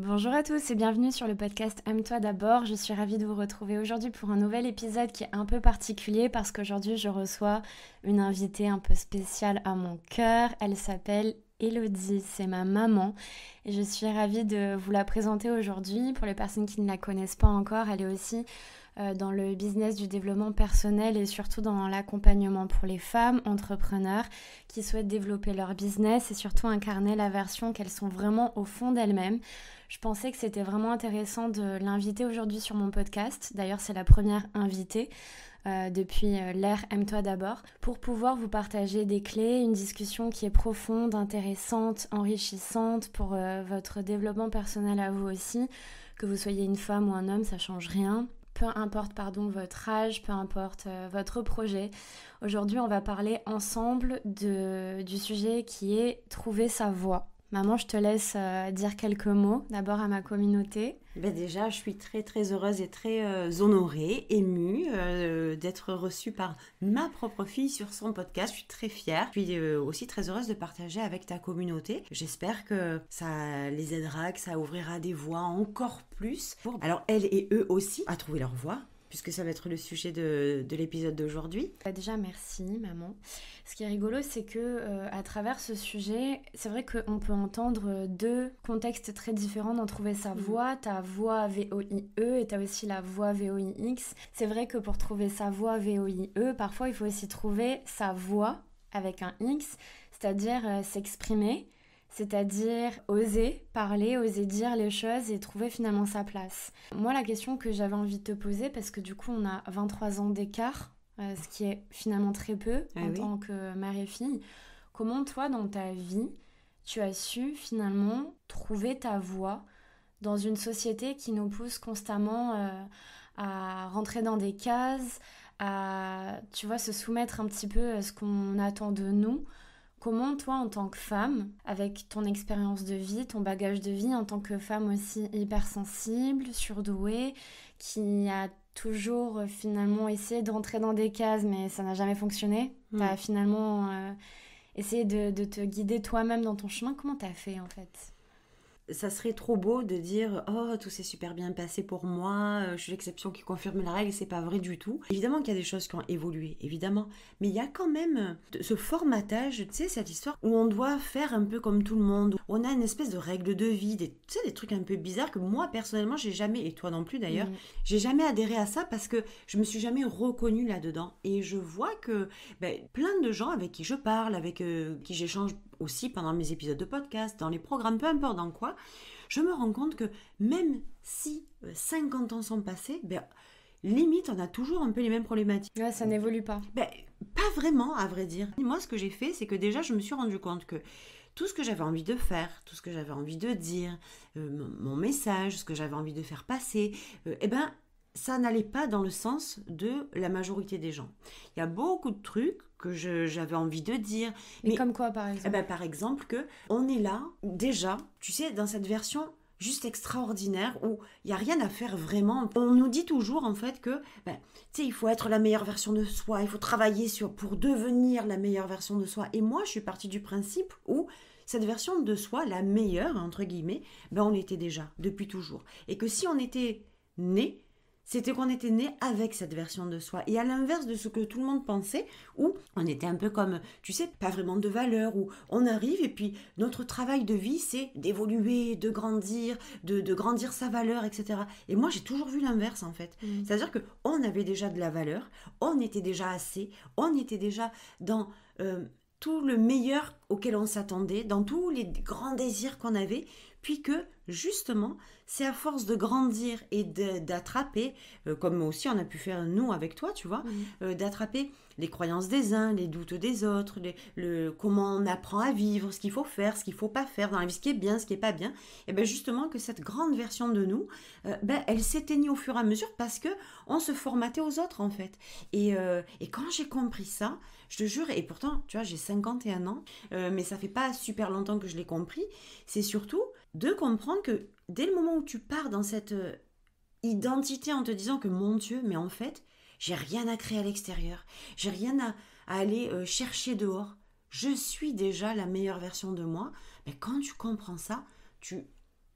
Bonjour à tous et bienvenue sur le podcast Aime-toi d'abord. Je suis ravie de vous retrouver aujourd'hui pour un nouvel épisode qui est un peu particulier parce qu'aujourd'hui je reçois une invitée un peu spéciale à mon cœur. Elle s'appelle Élodie, c'est ma maman et je suis ravie de vous la présenter aujourd'hui. Pour les personnes qui ne la connaissent pas encore, elle est aussi dans le business du développement personnel et surtout dans l'accompagnement pour les femmes entrepreneurs qui souhaitent développer leur business et surtout incarner la version qu'elles sont vraiment au fond d'elles-mêmes. Je pensais que c'était vraiment intéressant de l'inviter aujourd'hui sur mon podcast. D'ailleurs, c'est la première invitée depuis l'ère Aime-toi d'abord, pour pouvoir vous partager des clés, une discussion qui est profonde, intéressante, enrichissante pour votre développement personnel à vous aussi. Que vous soyez une femme ou un homme, ça change rien. Peu importe votre âge, peu importe votre projet. Aujourd'hui, on va parler ensemble du sujet qui est trouver sa voie. Maman, je te laisse dire quelques mots, d'abord à ma communauté. Déjà, je suis très très heureuse et très honorée, émue d'être reçue par ma propre fille sur son podcast. Je suis très fière. Je suis aussi très heureuse de partager avec ta communauté. J'espère que ça les aidera, que ça ouvrira des voies encore plus. Alors, elles et eux aussi à trouver leur voie, puisque ça va être le sujet de l'épisode d'aujourd'hui. Déjà, merci maman. Ce qui est rigolo, c'est que à travers ce sujet, c'est vrai qu'on peut entendre deux contextes très différents dans trouver sa voie. Ta voie V-O-I-E et t'as aussi la voie V-O-I-X. C'est vrai que pour trouver sa voie V-O-I-E, parfois il faut aussi trouver sa voie avec un X, c'est-à-dire s'exprimer. C'est-à-dire oser parler, oser dire les choses et trouver finalement sa place. Moi, la question que j'avais envie de te poser, parce que du coup, on a 23 ans d'écart, ce qui est finalement très peu tant que mère et fille. Comment toi, dans ta vie, tu as su finalement trouver ta voie dans une société qui nous pousse constamment à rentrer dans des cases, à, tu vois, se soumettre un petit peu à ce qu'on attend de nous? Comment toi, en tant que femme, avec ton expérience de vie, ton bagage de vie, en tant que femme aussi hypersensible, surdouée, qui a toujours finalement essayé de rentrer dans des cases, mais ça n'a jamais fonctionné, t'as finalement essayé de te guider toi-même dans ton chemin, comment t'as fait en fait? Ça serait trop beau de dire oh, tout s'est super bien passé pour moi, je suis l'exception qui confirme la règle. C'est pas vrai du tout. Évidemment qu'il y a des choses qui ont évolué, évidemment, mais il y a quand même ce formatage, tu sais, cette histoire où on doit faire un peu comme tout le monde, où on a une espèce de règle de vie, tu sais, des trucs un peu bizarres que moi personnellement j'ai jamais, et toi non plus d'ailleurs, j'ai jamais adhéré à ça parce que je me suis jamais reconnue là-dedans. Et je vois que plein de gens avec qui je parle, avec qui j'échange aussi pendant mes épisodes de podcast, dans les programmes, peu importe dans quoi, je me rends compte que même si 50 ans sont passés, limite on a toujours un peu les mêmes problématiques. Ouais, ça n'évolue pas. Pas vraiment, à vrai dire. Moi, ce que j'ai fait, c'est que déjà, je me suis rendu compte que tout ce que j'avais envie de faire, tout ce que j'avais envie de dire, mon message, ce que j'avais envie de faire passer, ça n'allait pas dans le sens de la majorité des gens. Il y a beaucoup de trucs que j'avais envie de dire. Mais comme quoi, par exemple? Par exemple, que on est là, déjà, tu sais, dans cette version juste extraordinaire où il n'y a rien à faire vraiment. On nous dit toujours, en fait, que tu sais, il faut être la meilleure version de soi, il faut travailler pour devenir la meilleure version de soi. Et moi, je suis partie du principe où cette version de soi, la meilleure, entre guillemets, on l'était déjà, depuis toujours. Et que si on était né, c'était qu'on était né avec cette version de soi. Et à l'inverse de ce que tout le monde pensait, où on était un peu comme, tu sais, pas vraiment de valeur, où on arrive et puis notre travail de vie, c'est d'évoluer, de grandir, de grandir sa valeur, etc. Et moi, j'ai toujours vu l'inverse, en fait. C'est-à-dire qu'on avait déjà de la valeur, on était déjà assez, on était déjà dans tout le meilleur auquel on s'attendait, dans tous les grands désirs qu'on avait, puis que, justement, c'est à force de grandir et d'attraper, comme aussi on a pu faire nous avec toi, tu vois, d'attraper les croyances des uns, les doutes des autres, comment on apprend à vivre, ce qu'il faut faire, ce qu'il ne faut pas faire dans la vie, ce qui est bien, ce qui n'est pas bien, et bien justement que cette grande version de nous, elle s'éteignait au fur et à mesure parce qu'on se formatait aux autres en fait. Et quand j'ai compris ça, je te jure, et pourtant, tu vois, j'ai 51 ans, mais ça fait pas super longtemps que je l'ai compris, c'est surtout de comprendre que dès le moment où tu pars dans cette identité en te disant que mon Dieu, mais en fait, j'ai rien à créer à l'extérieur, j'ai rien à aller chercher dehors, je suis déjà la meilleure version de moi, mais quand tu comprends ça, tu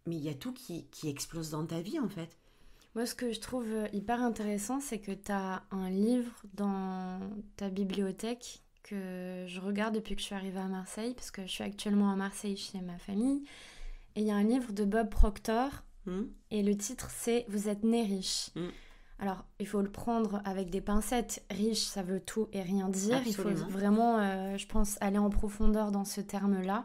mais il y a tout qui explose dans ta vie en fait. Moi, ce que je trouve hyper intéressant, c'est que tu as un livre dans ta bibliothèque que je regarde depuis que je suis arrivée à Marseille, parce que je suis actuellement à Marseille chez ma famille. Et il y a un livre de Bob Proctor, et le titre c'est « Vous êtes né riche ». Alors, il faut le prendre avec des pincettes. Riche, ça veut tout et rien dire. Absolument. Il faut vraiment, je pense, aller en profondeur dans ce terme-là.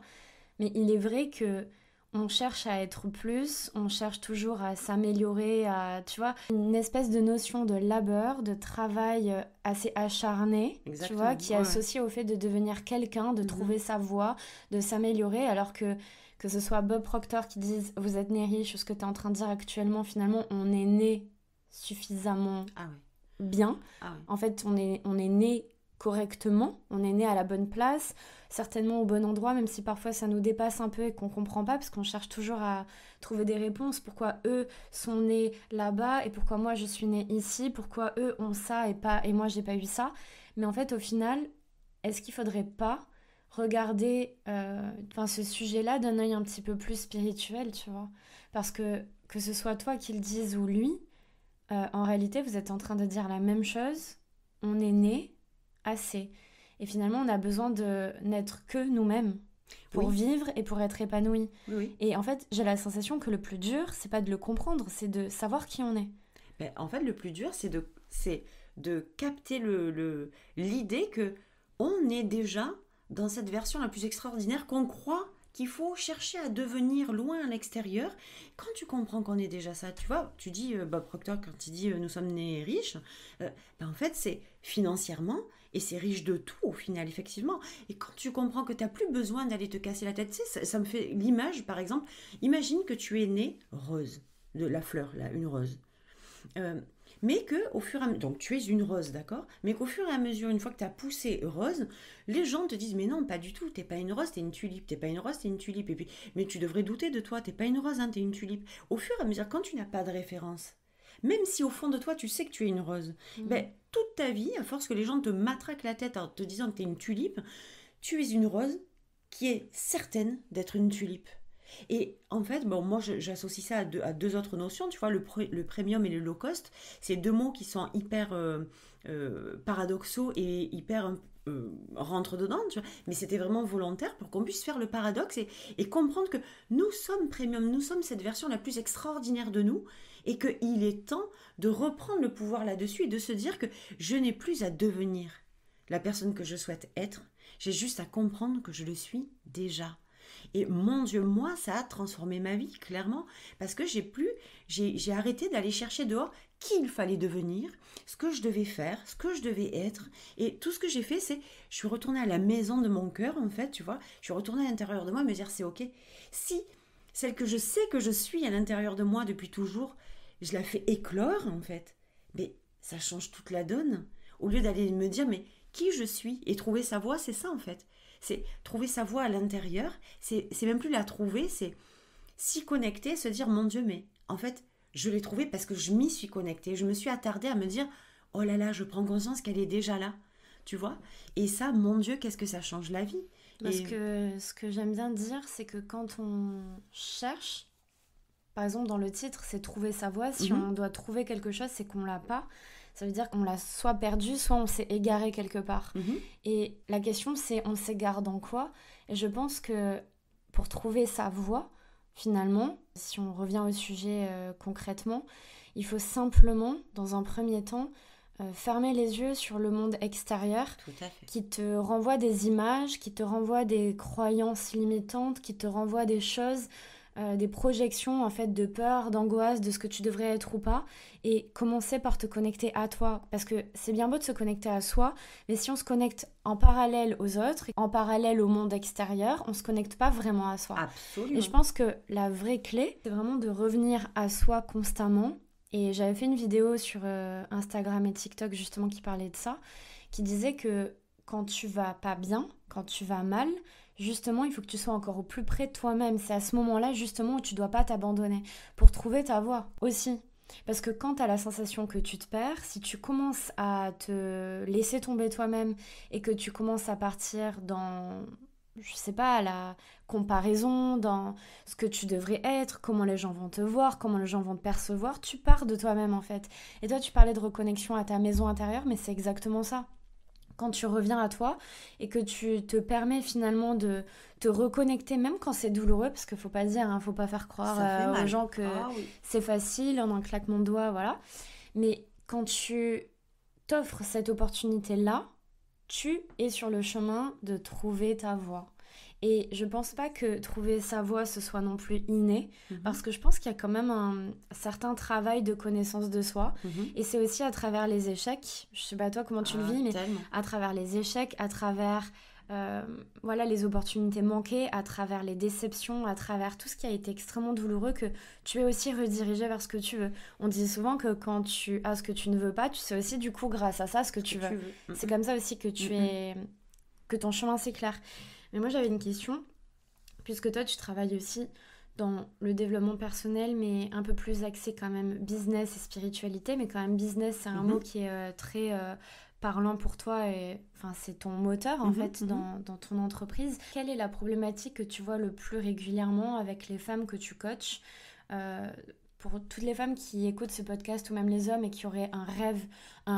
Mais il est vrai que on cherche à être plus, on cherche toujours à s'améliorer, tu vois, une espèce de notion de labeur, de travail assez acharné, tu vois, qui est associé au fait de devenir quelqu'un, de trouver sa voie, de s'améliorer, alors que ce soit Bob Proctor qui dise « Vous êtes né riche » ou ce que tu es en train de dire actuellement, finalement, on est né suffisamment bien. En fait, on est né correctement, on est né à la bonne place, certainement au bon endroit, même si parfois ça nous dépasse un peu et qu'on comprend pas, parce qu'on cherche toujours à trouver des réponses. Pourquoi eux sont nés là-bas et pourquoi moi je suis née ici, pourquoi eux ont ça et moi j'ai pas eu ça. Mais en fait, au final, est-ce qu'il faudrait pas regarder ce sujet-là d'un œil un petit peu plus spirituel, tu vois? Parce que ce soit toi qui le dise ou lui, en réalité, vous êtes en train de dire la même chose. On est né assez. Et finalement, on a besoin de n'être que nous-mêmes pour vivre et pour être épanoui. Et en fait, j'ai la sensation que le plus dur, c'est pas de le comprendre, c'est de savoir qui on est. Ben, en fait, le plus dur, c'est de capter l'idée que on est déjà dans cette version la plus extraordinaire qu'on croit qu'il faut chercher à devenir loin à l'extérieur. Quand tu comprends qu'on est déjà ça, tu vois, tu dis, Bob Proctor, quand il dit nous sommes nés riches, en fait, c'est financièrement, et c'est riche de tout au final, effectivement. Et quand tu comprends que tu n'as plus besoin d'aller te casser la tête, tu sais, ça me fait l'image, par exemple, imagine que tu es née rose, de la fleur, là, une rose. Mais que au fur et à mesure, donc tu es une rose, d'accord, mais qu'au fur et à mesure, une fois que tu as poussé rose, les gens te disent mais non, pas du tout, t'es pas une rose, t'es une tulipe, t'es pas une rose, t'es une tulipe, et puis mais tu devrais douter de toi, t'es pas une rose, hein, t'es une tulipe. Au fur et à mesure, quand tu n'as pas de référence, même si au fond de toi tu sais que tu es une rose, ben toute ta vie, à force que les gens te matraquent la tête en te disant que t'es une tulipe, tu es une rose qui est certaine d'être une tulipe. Et en fait, bon, moi j'associe ça à deux autres notions, tu vois, le premium et le low cost, c'est deux mots qui sont hyper paradoxaux et hyper rentre dedans, tu vois, mais c'était vraiment volontaire pour qu'on puisse faire le paradoxe et comprendre que nous sommes premium, nous sommes cette version la plus extraordinaire de nous et qu'il est temps de reprendre le pouvoir là-dessus et de se dire que je n'ai plus à devenir la personne que je souhaite être, j'ai juste à comprendre que je le suis déjà. Et mon Dieu, moi, ça a transformé ma vie, clairement, parce que j'ai arrêté d'aller chercher dehors qui il fallait devenir, ce que je devais faire, ce que je devais être. Et tout ce que j'ai fait, c'est, je suis retournée à la maison de mon cœur, en fait, tu vois. Je suis retournée à l'intérieur de moi, me dire, c'est ok. Si celle que je sais que je suis à l'intérieur de moi depuis toujours, je la fais éclore, en fait, mais ça change toute la donne. Au lieu d'aller me dire, mais qui je suis et trouver sa voie, c'est ça, en fait. C'est trouver sa voie à l'intérieur, c'est même plus la trouver, c'est s'y connecter, se dire mon Dieu, mais en fait, je l'ai trouvée parce que je m'y suis connectée. Je me suis attardée à me dire oh là là, je prends conscience qu'elle est déjà là, tu vois. Et ça, mon Dieu, qu'est-ce que ça change la vie. Parce que ce que j'aime bien dire, c'est que quand on cherche, par exemple dans le titre, c'est trouver sa voie. Si on doit trouver quelque chose, c'est qu'on l'a pas. Ça veut dire qu'on l'a soit perdu, soit on s'est égaré quelque part. Et la question, c'est on s'égare dans quoi? Et je pense que pour trouver sa voie, finalement, si on revient au sujet concrètement, il faut simplement, dans un premier temps, fermer les yeux sur le monde extérieur qui te renvoie des images, qui te renvoie des croyances limitantes, qui te renvoie des choses... des projections en fait de peur, d'angoisse, de ce que tu devrais être ou pas, et commencer par te connecter à toi, parce que c'est bien beau de se connecter à soi, mais si on se connecte en parallèle aux autres, en parallèle au monde extérieur, on se connecte pas vraiment à soi. Absolument. Et je pense que la vraie clé, c'est vraiment de revenir à soi constamment, et j'avais fait une vidéo sur Instagram et TikTok justement qui parlait de ça, qui disait que quand tu vas pas bien, quand tu vas mal, justement, il faut que tu sois encore au plus près de toi-même. C'est à ce moment-là, justement, où tu dois pas t'abandonner pour trouver ta voie aussi. Parce que quand tu as la sensation que tu te perds, si tu commences à te laisser tomber toi-même et que tu commences à partir dans je sais pas, la comparaison dans ce que tu devrais être, comment les gens vont te voir, comment les gens vont te percevoir, tu pars de toi-même en fait. Et toi, tu parlais de reconnexion à ta maison intérieure, mais c'est exactement ça. Quand tu reviens à toi et que tu te permets finalement de te reconnecter, même quand c'est douloureux, parce qu'il faut pas dire, faut pas faire croire Ça fait aux mal. gens que Ah oui. c'est facile en un claquement de doigts, voilà. Mais quand tu t'offres cette opportunité-là, tu es sur le chemin de trouver ta voie. Et je pense pas que trouver sa voie ce soit non plus inné, parce que je pense qu'il y a quand même un certain travail de connaissance de soi. Et c'est aussi à travers les échecs, je sais pas toi comment tu le vis, mais Tellement. à travers les échecs, à travers voilà, les opportunités manquées, à travers les déceptions, à travers tout ce qui a été extrêmement douloureux, que tu es aussi redirigé vers ce que tu veux. On dit souvent que quand tu as ce que tu ne veux pas, tu sais aussi du coup grâce à ça ce que tu veux. C'est comme ça aussi que que ton chemin s'éclaire. Mais moi j'avais une question, puisque toi tu travailles aussi dans le développement personnel, mais un peu plus axé quand même business et spiritualité, mais quand même business c'est un mot qui est très parlant pour toi, et enfin c'est ton moteur en fait dans ton entreprise. Quelle est la problématique que tu vois le plus régulièrement avec les femmes que tu coaches, pour toutes les femmes qui écoutent ce podcast, ou même les hommes, et qui auraient un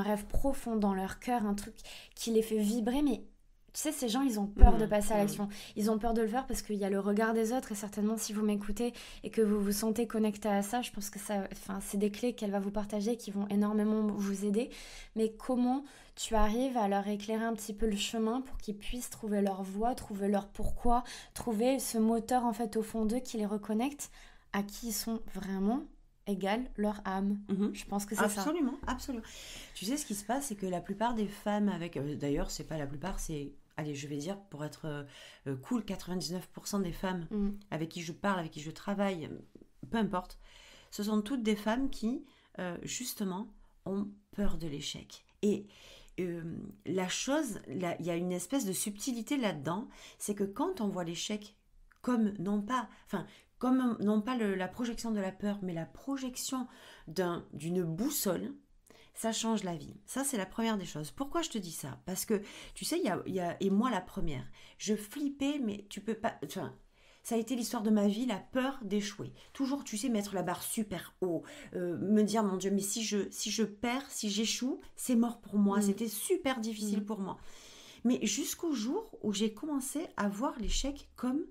rêve profond dans leur cœur, un truc qui les fait vibrer, mais tu sais, ces gens, ils ont peur de passer à l'action. Ils ont peur de le faire parce qu'il y a le regard des autres, et certainement si vous m'écoutez et que vous vous sentez connecté à ça, je pense que c'est des clés qu'elle va vous partager qui vont énormément vous aider. Mais comment tu arrives à leur éclairer un petit peu le chemin pour qu'ils puissent trouver leur voie, trouver leur pourquoi, trouver ce moteur en fait au fond d'eux qui les reconnecte à qui ils sont vraiment, égale leur âme. Je pense que c'est ça. Absolument. Tu sais, ce qui se passe, c'est que la plupart des femmes avec... d'ailleurs, c'est pas la plupart, c'est... Allez, je vais dire, pour être cool, 99% des femmes avec qui je parle, avec qui je travaille, peu importe, ce sont toutes des femmes qui, justement, ont peur de l'échec. Et la chose, il y a une espèce de subtilité là-dedans, c'est que quand on voit l'échec comme non pas la projection de la peur, mais la projection d'une boussole, ça change la vie. Ça, c'est la première des choses. Pourquoi je te dis ça? Parce que, tu sais, et moi la première, je flippais, mais tu peux pas... Enfin, ça a été l'histoire de ma vie, la peur d'échouer. Toujours, tu sais, mettre la barre super haut, me dire, mon Dieu, mais si je perds, si j'échoue, c'est mort pour moi. C'était super difficile pour moi. Mais jusqu'au jour où j'ai commencé à voir l'échec comme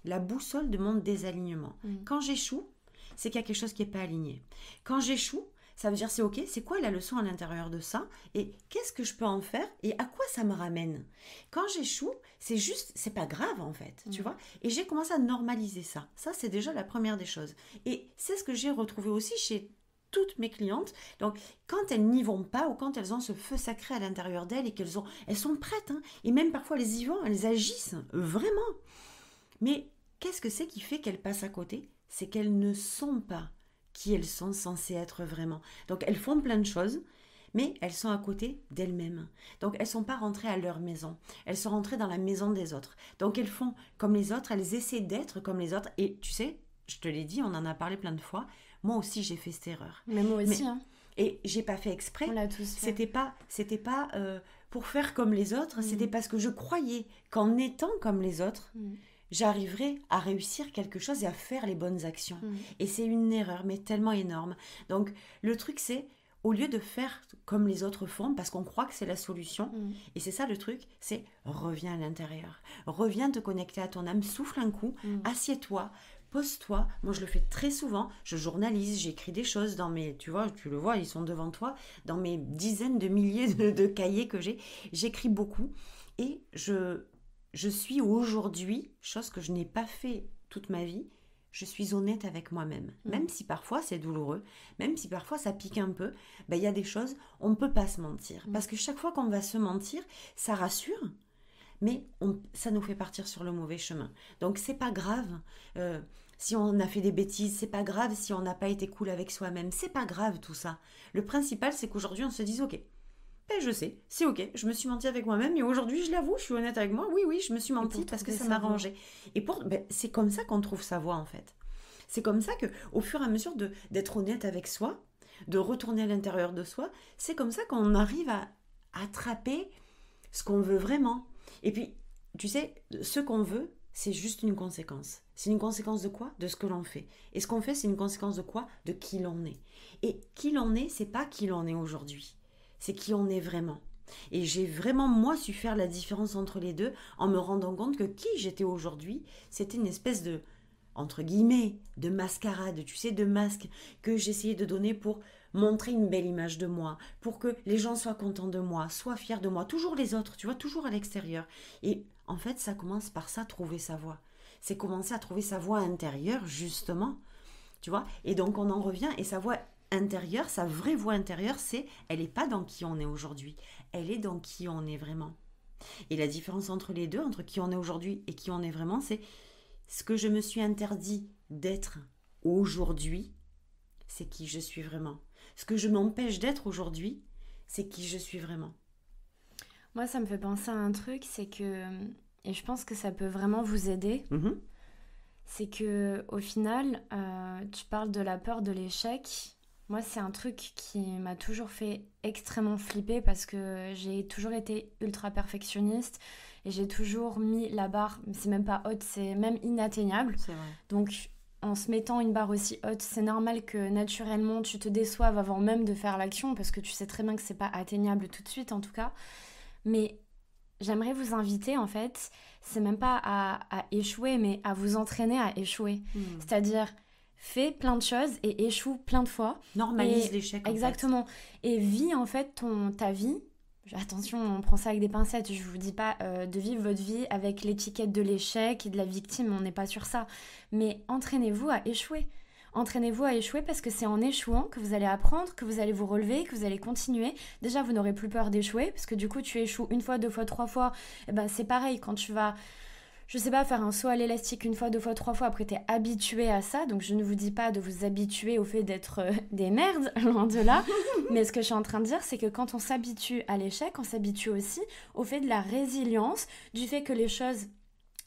la boussole de mon désalignement. Quand j'échoue, c'est qu'il y a quelque chose qui n'est pas aligné. Quand j'échoue, ça veut dire c'est ok, c'est quoi la leçon à l'intérieur de ça, et qu'est-ce que je peux en faire, et à quoi ça me ramène. Quand j'échoue, c'est pas grave en fait, tu vois. Et j'ai commencé à normaliser ça. Ça, c'est déjà la première des choses. Et c'est ce que j'ai retrouvé aussi chez toutes mes clientes. Donc, quand elles n'y vont pas, ou quand elles ont ce feu sacré à l'intérieur d'elles, et elles sont prêtes, et même parfois elles y vont, elles agissent, vraiment. Mais qu'est-ce que c'est qui fait qu'elles passent à côté? C'est qu'elles ne sont pas qui elles sont censées être vraiment. Donc elles font plein de choses, mais elles sont à côté d'elles-mêmes. Donc elles ne sont pas rentrées à leur maison. Elles sont rentrées dans la maison des autres. Donc elles font comme les autres, elles essaient d'être comme les autres. Et tu sais, je te l'ai dit, on en a parlé plein de fois, moi aussi j'ai fait cette erreur. Mais moi aussi, Et j'ai pas fait exprès. On l'a tous fait. C'était pas pour faire comme les autres, c'était parce que je croyais qu'en étant comme les autres, j'arriverai à réussir quelque chose et à faire les bonnes actions. Et c'est une erreur, mais tellement énorme. Donc, le truc, c'est, au lieu de faire comme les autres font, parce qu'on croit que c'est la solution, et c'est ça le truc, c'est reviens à l'intérieur. Reviens te connecter à ton âme, souffle un coup, assieds-toi, pose-toi. Moi, je le fais très souvent. Je journalise, j'écris des choses dans mes... Tu vois, tu le vois, ils sont devant toi. Dans mes dizaines de milliers de cahiers que j'ai, j'écris beaucoup. Et je suis aujourd'hui, chose que je n'ai pas fait toute ma vie, je suis honnête avec moi-même. Même si parfois c'est douloureux, même si parfois ça pique un peu, il y a des choses, on ne peut pas se mentir. Parce que chaque fois qu'on va se mentir, ça rassure, mais ça nous fait partir sur le mauvais chemin. Donc c'est pas grave si on a fait des bêtises, c'est pas grave si on n'a pas été cool avec soi-même, c'est pas grave tout ça. Le principal, c'est qu'aujourd'hui on se dise ok, je sais, c'est ok, je me suis menti avec moi-même et aujourd'hui je l'avoue, je suis honnête avec moi, oui, je me suis menti parce que ça m'arrangeait. Et c'est comme ça qu'on trouve sa voie en fait. C'est comme ça qu'au fur et à mesure d'être honnête avec soi, de retourner à l'intérieur de soi, c'est comme ça qu'on arrive à attraper ce qu'on veut vraiment. Et puis, tu sais, ce qu'on veut, c'est juste une conséquence. C'est une conséquence de quoi? De ce que l'on fait. Et ce qu'on fait, c'est une conséquence de quoi? De qui l'on est. Et qui l'on est, c'est pas qui l'on est aujourd'hui. C'est qui on est vraiment. Et j'ai vraiment, moi, su faire la différence entre les deux en me rendant compte que qui j'étais aujourd'hui, c'était une espèce de, entre guillemets, de mascarade, tu sais, de masque que j'essayais de donner pour montrer une belle image de moi, pour que les gens soient contents de moi, soient fiers de moi, toujours les autres, tu vois, toujours à l'extérieur. Et en fait, ça commence par ça, trouver sa voie. C'est commencer à trouver sa voie intérieure, justement, tu vois. Et donc, on en revient, et sa voie intérieure, sa vraie voie intérieure, elle n'est pas dans qui on est aujourd'hui, elle est dans qui on est vraiment. Et la différence entre les deux, entre qui on est aujourd'hui et qui on est vraiment, c'est ce que je me suis interdit d'être aujourd'hui, c'est qui je suis vraiment. Ce que je m'empêche d'être aujourd'hui, c'est qui je suis vraiment. Moi, ça me fait penser à un truc, c'est que, et je pense que ça peut vraiment vous aider, c'est que au final, tu parles de la peur de l'échec. Moi, c'est un truc qui m'a toujours fait extrêmement flipper parce que j'ai toujours été ultra perfectionniste et j'ai toujours mis la barre, c'est même pas haute, c'est même inatteignable. C'est vrai. Donc, en se mettant une barre aussi haute, c'est normal que naturellement tu te déçoives avant même de faire l'action parce que tu sais très bien que c'est pas atteignable tout de suite en tout cas. Mais j'aimerais vous inviter en fait, c'est même pas à échouer, mais à vous entraîner à échouer. C'est-à-dire, fais plein de choses et échoue plein de fois. Normalise l'échec. Exactement. Et vis en fait ta vie. Attention, on prend ça avec des pincettes. Je vous dis pas de vivre votre vie avec l'étiquette de l'échec et de la victime. On n'est pas sur ça. Mais entraînez-vous à échouer. Entraînez-vous à échouer parce que c'est en échouant que vous allez apprendre, que vous allez vous relever, que vous allez continuer. Déjà, vous n'aurez plus peur d'échouer parce que du coup, tu échoues une fois, deux fois, trois fois. Et ben, c'est pareil quand tu vas, je sais pas, faire un saut à l'élastique une fois, deux fois, trois fois. Après, tu es habitué à ça. Donc, je ne vous dis pas de vous habituer au fait d'être des merdes, loin de là. Mais ce que je suis en train de dire, c'est que quand on s'habitue à l'échec, on s'habitue aussi au fait de la résilience, du fait que les choses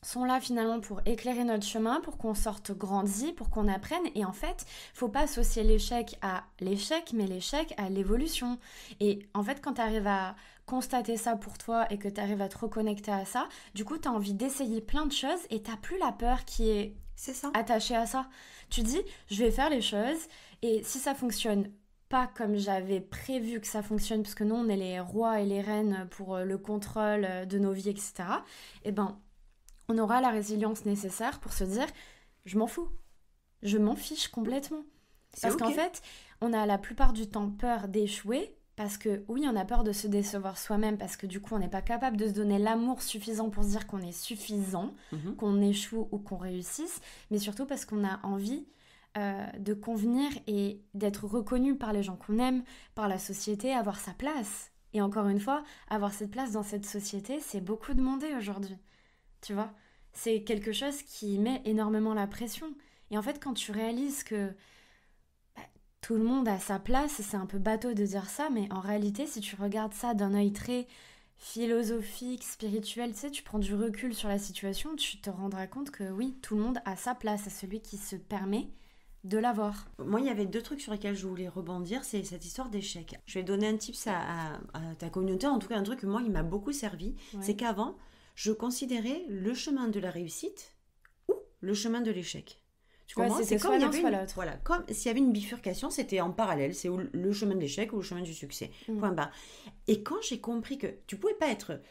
sont là finalement pour éclairer notre chemin, pour qu'on sorte grandi, pour qu'on apprenne. Et en fait, faut pas associer l'échec à l'échec, mais l'échec à l'évolution. Et en fait, quand tu arrives à constater ça pour toi et que tu arrives à te reconnecter à ça, du coup, tu as envie d'essayer plein de choses et t'as plus la peur qui est attachée à ça. Tu dis, je vais faire les choses et si ça fonctionne pas comme j'avais prévu que ça fonctionne, parce que nous, on est les rois et les reines pour le contrôle de nos vies, etc., et ben, on aura la résilience nécessaire pour se dire je m'en fous, je m'en fiche complètement. Parce qu'en fait, on a la plupart du temps peur d'échouer parce que oui, on a peur de se décevoir soi-même parce que du coup, on n'est pas capable de se donner l'amour suffisant pour se dire qu'on est suffisant, qu'on échoue ou qu'on réussisse, mais surtout parce qu'on a envie de convenir et d'être reconnu par les gens qu'on aime, par la société, avoir sa place. Et encore une fois, avoir cette place dans cette société, c'est beaucoup demandé aujourd'hui. Tu vois, c'est quelque chose qui met énormément la pression. Et en fait, quand tu réalises que tout le monde a sa place, c'est un peu bateau de dire ça, mais en réalité, si tu regardes ça d'un œil très philosophique, spirituel, tu sais, tu prends du recul sur la situation, tu te rendras compte que oui, tout le monde a sa place, à celui qui se permet de l'avoir. Moi, il y avait deux trucs sur lesquels je voulais rebondir, c'est cette histoire d'échec. Je vais donner un tips à ta communauté, en tout cas un truc que moi, il m'a beaucoup servi, c'est qu'avant, je considérais le chemin de la réussite ou le chemin de l'échec. Tu comprends ? C'est comme il y avait l'autre. Voilà, comme s'il y avait une bifurcation, c'était en parallèle, c'est le chemin de l'échec ou le chemin du succès. Point barre. Et quand j'ai compris que tu pouvais pas être,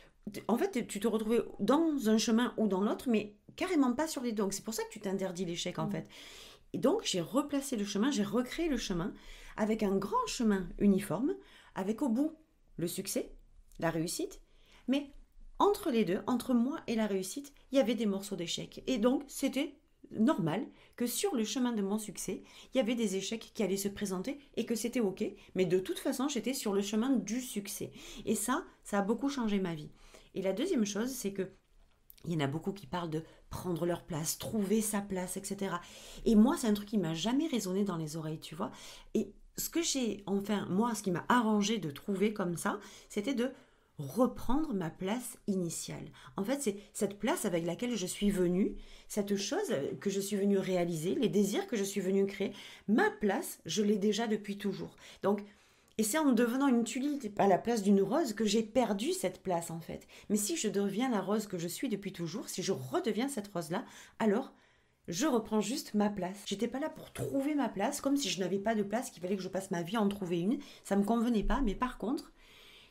en fait, tu te retrouvais dans un chemin ou dans l'autre, mais carrément pas sur les deux. Donc c'est pour ça que tu t'interdis l'échec en fait. Et donc j'ai replacé le chemin, j'ai recréé le chemin avec un grand chemin uniforme, avec au bout le succès, la réussite, mais entre les deux, entre moi et la réussite, il y avait des morceaux d'échecs. Et donc, c'était normal que sur le chemin de mon succès, il y avait des échecs qui allaient se présenter et que c'était OK. Mais de toute façon, j'étais sur le chemin du succès. Et ça a beaucoup changé ma vie. Et la deuxième chose, c'est que il y en a beaucoup qui parlent de prendre leur place, trouver sa place, etc. Et moi, c'est un truc qui m'a jamais résonné dans les oreilles, tu vois. Et ce qui m'a arrangé de trouver comme ça, c'était de reprendre ma place initiale. En fait, c'est cette place avec laquelle je suis venue, cette chose que je suis venue réaliser, les désirs que je suis venue créer. Ma place, je l'ai déjà depuis toujours. Donc, Et c'est en devenant une tulipe à la place d'une rose que j'ai perdu cette place en fait. Mais si je deviens la rose que je suis depuis toujours, si je redeviens cette rose-là, alors je reprends juste ma place. J'étais pas là pour trouver ma place, comme si je n'avais pas de place, qu'il fallait que je passe ma vie à en trouver une. Ça me convenait pas, mais par contre,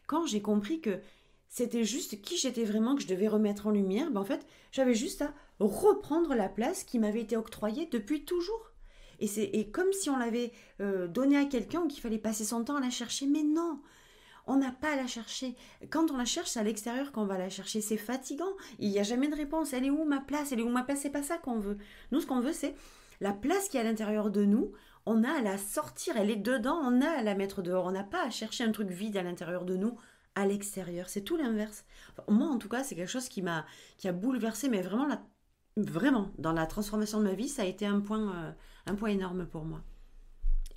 quand j'ai compris que c'était juste qui j'étais vraiment que je devais remettre en lumière, en fait, j'avais juste à reprendre la place qui m'avait été octroyée depuis toujours. Et comme si on l'avait donnée à quelqu'un ou qu'il fallait passer son temps à la chercher. Mais non, on n'a pas à la chercher. Quand on la cherche, c'est à l'extérieur qu'on va la chercher. C'est fatigant. Il n'y a jamais de réponse. Elle est où ma place? Elle est où ma place? C'est pas ça qu'on veut. Nous, ce qu'on veut, c'est la place qui est à l'intérieur de nous. On a à la sortir. Elle est dedans. On a à la mettre dehors. On n'a pas à chercher un truc vide à l'intérieur de nous, à l'extérieur. C'est tout l'inverse. Enfin, moi, en tout cas, c'est quelque chose qui a bouleversé, mais vraiment, dans la transformation de ma vie, ça a été un point énorme pour moi.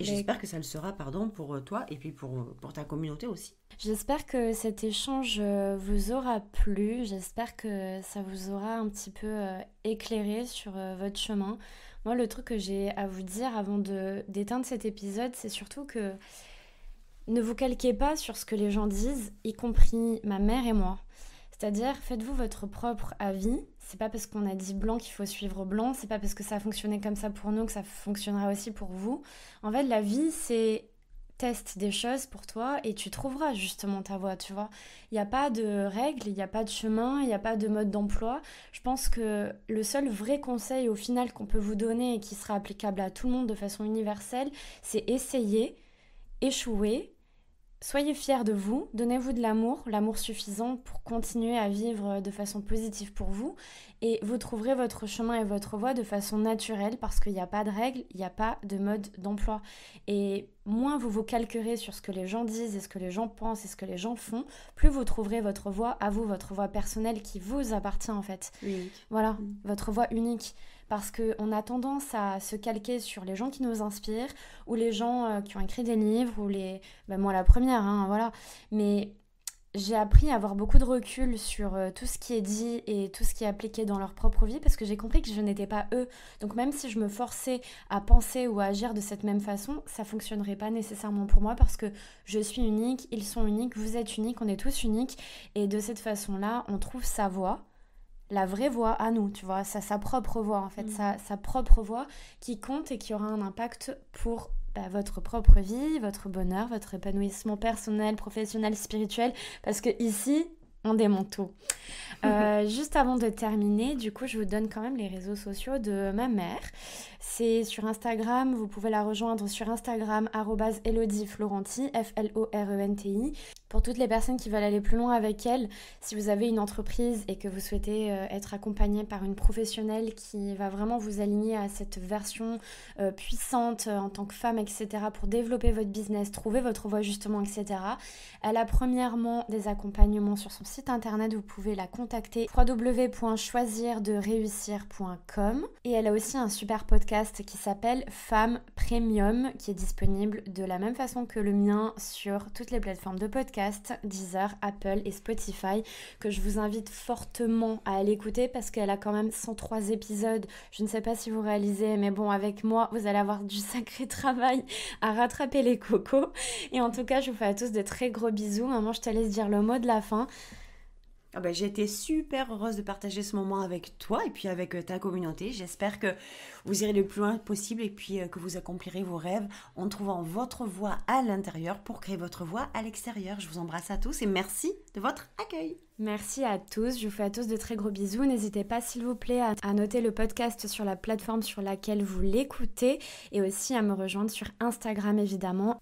Et j'espère que ça le sera, pour toi et puis pour ta communauté aussi. J'espère que cet échange vous aura plu. J'espère que ça vous aura un petit peu éclairé sur votre chemin. Moi, le truc que j'ai à vous dire avant d'éteindre cet épisode, c'est surtout que ne vous calquez pas sur ce que les gens disent, y compris ma mère et moi. C'est-à-dire, faites-vous votre propre avis. C'est pas parce qu'on a dit blanc qu'il faut suivre blanc. C'est pas parce que ça a fonctionné comme ça pour nous que ça fonctionnera aussi pour vous. En fait, la vie, c'est teste des choses pour toi et tu trouveras justement ta voie, tu vois. Il n'y a pas de règles, il n'y a pas de chemin, il n'y a pas de mode d'emploi. Je pense que le seul vrai conseil au final qu'on peut vous donner et qui sera applicable à tout le monde de façon universelle, c'est essayer, échouer. Soyez fiers de vous, donnez-vous de l'amour suffisant pour continuer à vivre de façon positive pour vous et vous trouverez votre chemin et votre voie de façon naturelle parce qu'il n'y a pas de règles, il n'y a pas de mode d'emploi. Et moins vous vous calquerez sur ce que les gens disent et ce que les gens pensent et ce que les gens font, plus vous trouverez votre voie à vous, votre voie personnelle qui vous appartient en fait. Unique. Voilà, votre voie unique. Parce qu'on a tendance à se calquer sur les gens qui nous inspirent ou les gens qui ont écrit des livres ou moi la première, voilà. Mais j'ai appris à avoir beaucoup de recul sur tout ce qui est dit et tout ce qui est appliqué dans leur propre vie parce que j'ai compris que je n'étais pas eux. Donc même si je me forçais à penser ou à agir de cette même façon, ça fonctionnerait pas nécessairement pour moi parce que je suis unique, ils sont uniques, vous êtes uniques, on est tous uniques et de cette façon-là, on trouve sa voie. La vraie voix à nous, tu vois, sa propre voix en fait, sa propre voix qui compte et qui aura un impact pour votre propre vie, votre bonheur, votre épanouissement personnel, professionnel, spirituel, parce que ici, on démonte tout. Juste avant de terminer, du coup, je vous donne quand même les réseaux sociaux de ma mère. C'est sur Instagram, vous pouvez la rejoindre sur Instagram @ElodieFlorenti, Florenti. Pour toutes les personnes qui veulent aller plus loin avec elle, si vous avez une entreprise et que vous souhaitez être accompagné par une professionnelle qui va vraiment vous aligner à cette version puissante en tant que femme, etc., pour développer votre business, trouver votre voie justement, etc., elle a premièrement des accompagnements sur son site internet, vous pouvez la contacter www.choisirdereussir.com et elle a aussi un super podcast qui s'appelle Femme Premium qui est disponible de la même façon que le mien sur toutes les plateformes de podcast, Deezer, Apple et Spotify, que je vous invite fortement à aller écouter parce qu'elle a quand même 103 épisodes. Je ne sais pas si vous réalisez, mais bon, avec moi, vous allez avoir du sacré travail à rattraper les cocos. Et en tout cas, je vous fais à tous de très gros bisous. Maman, je te laisse dire le mot de la fin. J'ai été super heureuse de partager ce moment avec toi et puis avec ta communauté. J'espère que vous irez le plus loin possible et puis que vous accomplirez vos rêves en trouvant votre voie à l'intérieur pour créer votre voie à l'extérieur. Je vous embrasse à tous et merci de votre accueil. Merci à tous, je vous fais à tous de très gros bisous. N'hésitez pas s'il vous plaît à noter le podcast sur la plateforme sur laquelle vous l'écoutez et aussi à me rejoindre sur Instagram évidemment,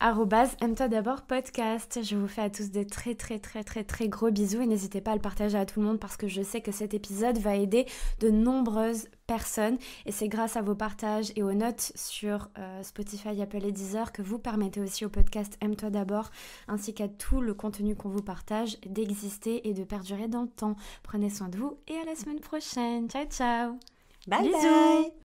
@aime-toi d'abord podcast. Je vous fais à tous de très très très très très gros bisous et n'hésitez pas à le partager à tout le monde parce que je sais que cet épisode va aider de nombreuses personnes et c'est grâce à vos partages et aux notes sur Spotify, Apple et Deezer que vous permettez aussi au podcast Aime-toi d'abord ainsi qu'à tout le contenu qu'on vous partage d'exister et de perdurer dans le temps. Prenez soin de vous et à la semaine prochaine. Ciao ciao. Bye Bisous. bye.